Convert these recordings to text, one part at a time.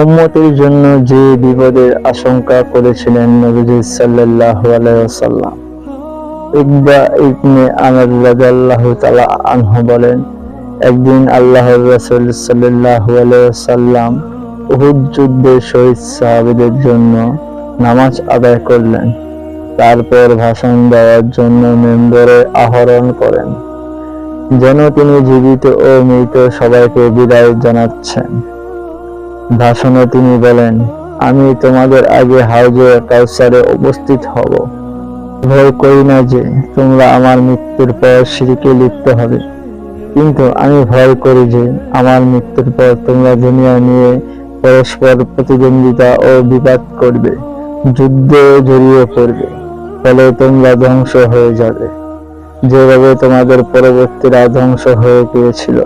উম্মতের জন্য যে বিপদের আশঙ্কা করেছিলেন নবীজি সাল্লাল্লাহু আলাইহি ওয়াসাল্লাম। ইকবা ইবনে আমর রাদিয়াল্লাহু তাআলা আনহু বলেন, একদিন আল্লাহর রাসূল সাল্লাল্লাহু আলাইহি ওয়াসাল্লাম উহুদ যুদ্ধে শহীদ সাহাবীদের জন্য নামাজ আদায় করলেন। তারপর ভাষণ দেওয়ার জন্য মিম্বরে আরোহণ করেন, যেন তিনি জীবিত ও মৃত সবাইকে বিদায় জানাচ্ছেন। ভাষণে তিনি বলেন, আমি তোমাদের আগে হাউজে কাউসারে উপস্থিত হব। ভয় করি না যে তোমরা আমার মৃত্যুর পর শিরকে লিপ্ত হবে, কিন্তু আমি ভয় করি যে আমার মৃত্যুর পর তোমরা দুনিয়া নিয়ে পরস্পর প্রতিদ্বন্দ্বিতা ও বিবাদ করবে, যুদ্ধে জড়িয়ে পড়বে, ফলে তোমরা ধ্বংস হয়ে যাবে, যেভাবে তোমাদের পরবর্তীরা ধ্বংস হয়ে গিয়েছিল।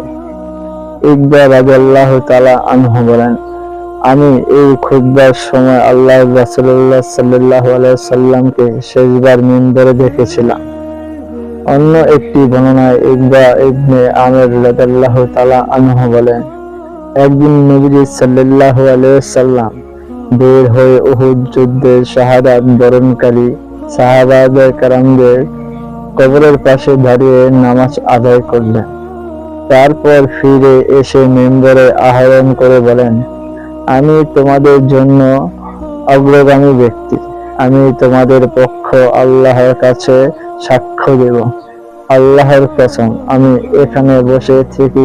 ইকবা রাদিয়াল্লাহু তাআলা আনহু বলেন, আমি এই খুতবার সময় আল্লাহর রাসূলুল্লাহ সাল্লাল্লাহু আলাইহি ওয়াসাল্লামকে শেষবার মিম্বরে দেখেছিলাম। অন্য একটি বর্ণনায় ইকবা ইবনে আমর রাদিয়াল্লাহু তাআলা আনহু বলেন, একদিন নবীজি সাল্লাল্লাহু আলাইহি ওয়াসাল্লাম বের হয়ে উহুদ যুদ্ধের শাহাদাত বরণকারী সাহাবায়ে কেরামদের কবরের পাশে দাঁড়িয়ে নামাজ আদায় করলেন। তারপর ফিরে এসে মিম্বরে আরোহণ করে বলেন, আমি তোমাদের জন্য অগ্রগামী ব্যক্তি। আমি তোমাদের পক্ষ আল্লাহর কাছে সাক্ষ্য দেব। আল্লাহর কসম, আমি এখানে বসে থেকে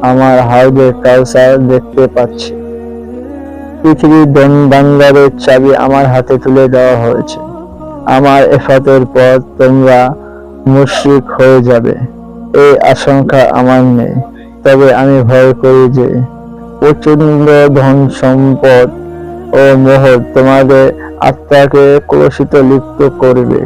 আমার হাউজে কাউসার দেখতে পাচ্ছি। পৃথিবীর ভান্ডারের চাবি আমার হাতে তুলে দেওয়া হয়েছে। আমার এফাতের পর তোমরা মুশরিক হয়ে যাবে, এই আশঙ্কা আমার নেই। তবে আমি ভয় করি যে প্রচন্ড ধন সম্পদ ও মোহ তোমাদের আত্মাকে কলুষিত লিপ্ত করবে।